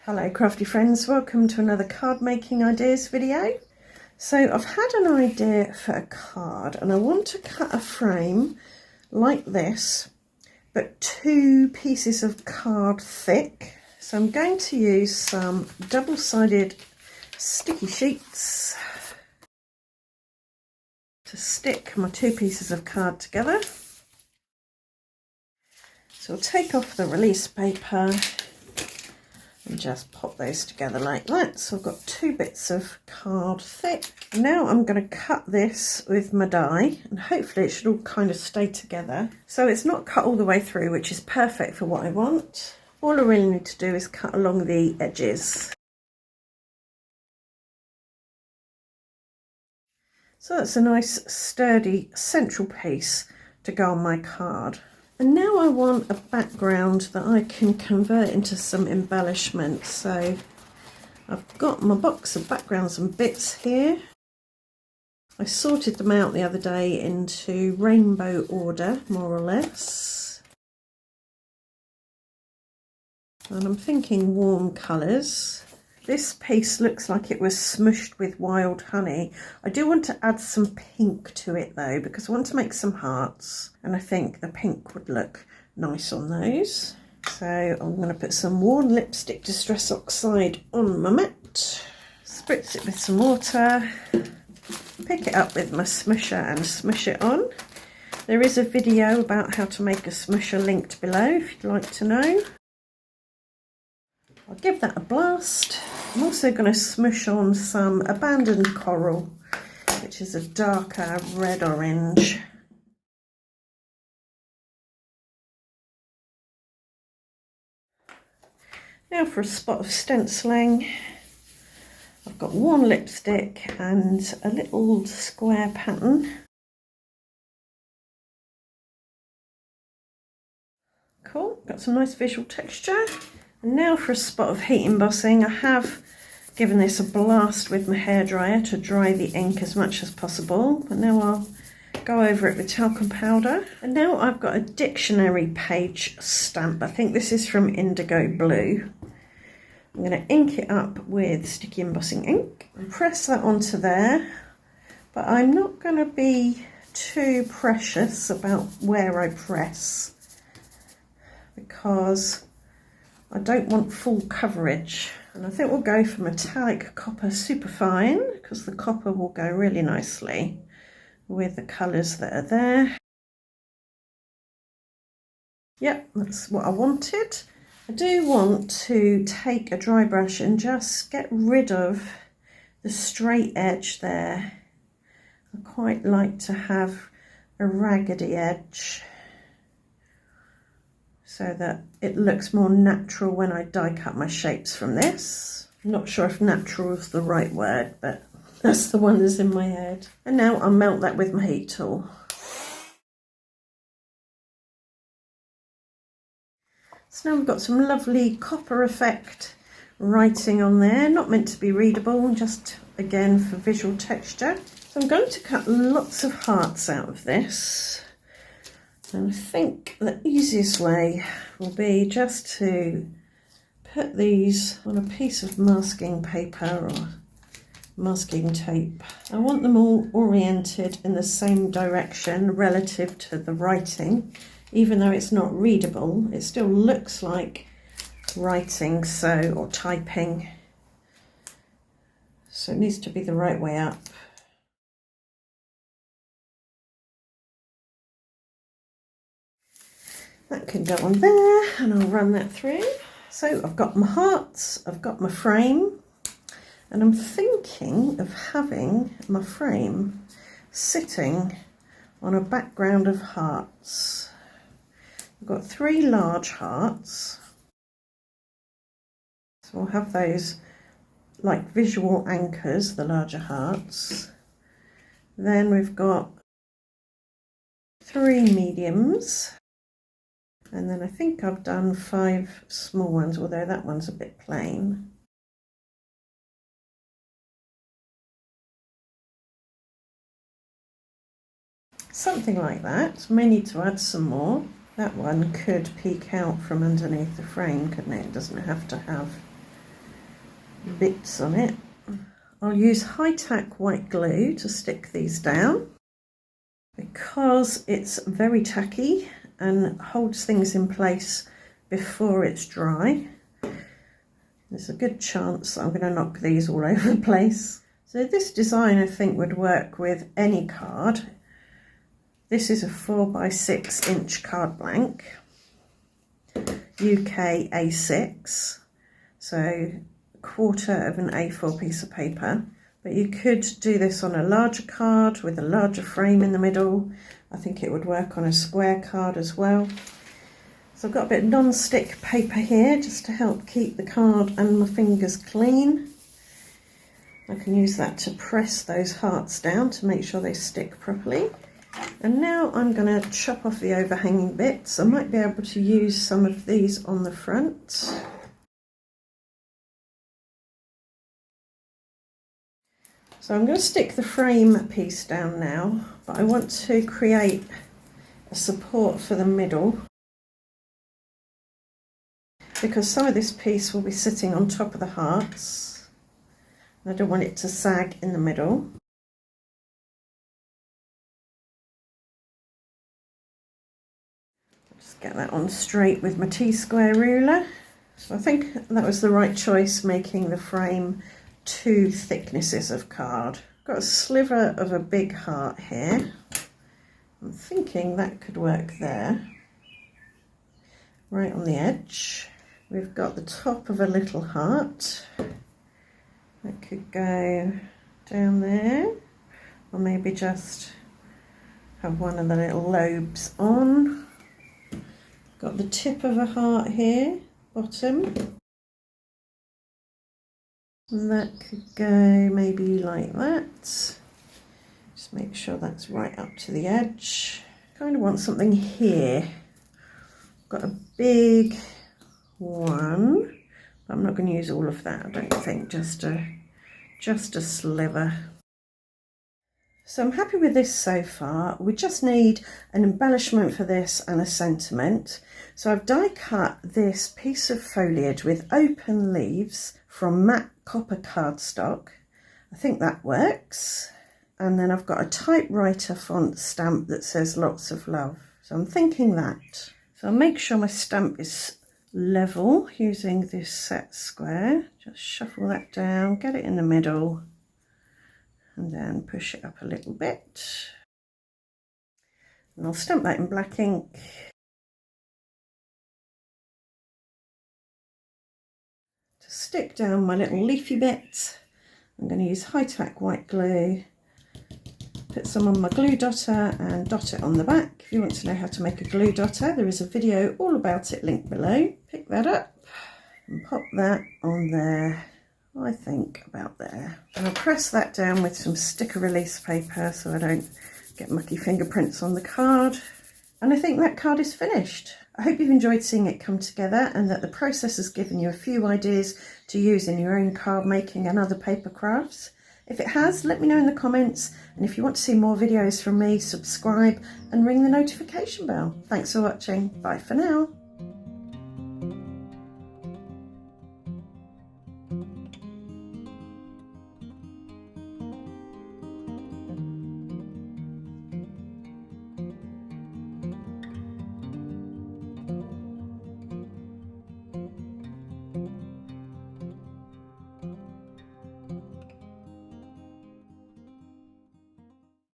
Hello crafty friends, welcome to another card making ideas video. So I've had an idea for a card and I want to cut a frame like this, but 2 pieces of card thick. So I'm going to use some double-sided sticky sheets to stick my 2 pieces of card together. So I'll take off the release paper and just pop those together like that. So I've got 2 bits of card thick. Now I'm going to cut this with my die and hopefully it should all kind of stay together. So it's not cut all the way through, which is perfect for what I want. All I really need to do is cut along the edges. So that's a nice sturdy central piece to go on my card. And now I want a background that I can convert into some embellishments. So I've got my box of backgrounds and bits here. I sorted them out the other day into rainbow order, more or less. And I'm thinking warm colours. This piece looks like it was smushed with wild honey. I do want to add some pink to it though, because I want to make some hearts and I think the pink would look nice on those. So I'm going to put some worn lipstick Distress Oxide on my mat, spritz it with some water, pick it up with my smusher and smush it on. There is a video about how to make a smusher linked below if you'd like to know. I'll give that a blast. I'm also going to smush on some abandoned coral, which is a darker red-orange. Now for a spot of stenciling. I've got worn lipstick and a little square pattern. Cool, got some nice visual texture. And now for a spot of heat embossing. I have given this a blast with my hairdryer to dry the ink as much as possible. But now I'll go over it with talcum powder. And now I've got a dictionary page stamp. I think this is from Indigo Blue. I'm going to ink it up with sticky embossing ink and press that onto there. But I'm not going to be too precious about where I press, because I don't want full coverage, and I think we'll go for metallic copper superfine because the copper will go really nicely with the colours that are there. Yep, that's what I wanted. I do want to take a dry brush and just get rid of the straight edge there. I quite like to have a raggedy edge, so that it looks more natural when I die cut my shapes from this. I'm not sure if natural is the right word, but that's the one that's in my head. And now I'll melt that with my heat tool. So now we've got some lovely copper effect writing on there, not meant to be readable, just again for visual texture. So I'm going to cut lots of hearts out of this. And I think the easiest way will be just to put these on a piece of masking paper or masking tape. I want them all oriented in the same direction relative to the writing. Even though it's not readable, it still looks like writing, so, or typing. So it needs to be the right way up. That can go on there and I'll run that through. So I've got my hearts, I've got my frame, and I'm thinking of having my frame sitting on a background of hearts. I've got 3 large hearts. So I'll have those like visual anchors, the larger hearts. Then we've got 3 mediums. And then I think I've done 5 small ones, although that one's a bit plain. Something like that. May need to add some more. That one could peek out from underneath the frame, couldn't it? It doesn't have to have bits on it. I'll use high-tack white glue to stick these down because it's very tacky and holds things in place before it's dry. There's a good chance I'm going to knock these all over the place. So this design I think would work with any card. This is a 4x6 inch card blank, UK A6, so a quarter of an A4 piece of paper. But you could do this on a larger card with a larger frame in the middle. I think it would work on a square card as well. So I've got a bit of non-stick paper here just to help keep the card and my fingers clean. I can use that to press those hearts down to make sure they stick properly. And now I'm going to chop off the overhanging bits. I might be able to use some of these on the front. So I'm going to stick the frame piece down now, but I want to create a support for the middle because some of this piece will be sitting on top of the hearts. I don't want it to sag in the middle. Just get that on straight with my T-square ruler. So I think that was the right choice, making the frame 2 thicknesses of card. Got a sliver of a big heart here. I'm thinking that could work there. Right on the edge. We've got the top of a little heart. That could go down there, or maybe just have one of the little lobes on. Got the tip of a heart here, bottom. And that could go maybe like that. Just make sure that's right up to the edge. Kind of want something here. Got a big one. I'm not going to use all of that, I don't think, just a sliver. So I'm happy with this so far. We just need an embellishment for this and a sentiment. So I've die cut this piece of foliage with open leaves from matte copper cardstock. I think that works. And then I've got a typewriter font stamp that says lots of love. So I'm thinking that. So I'll make sure my stamp is level using this set square. Just shuffle that down, get it in the middle, and then push it up a little bit. And I'll stamp that in black ink. To stick down my little leafy bit, I'm going to use high-tack white glue. Put some on my glue dotter and dot it on the back. If you want to know how to make a glue dotter, there is a video all about it linked below. Pick that up and pop that on there, I think about there. And I'll press that down with some sticker release paper so I don't get mucky fingerprints on the card. And I think that card is finished. I hope you've enjoyed seeing it come together and that the process has given you a few ideas to use in your own card making and other paper crafts. If it has, let me know in the comments, and if you want to see more videos from me, subscribe and ring the notification bell. Thanks for watching. Bye for now.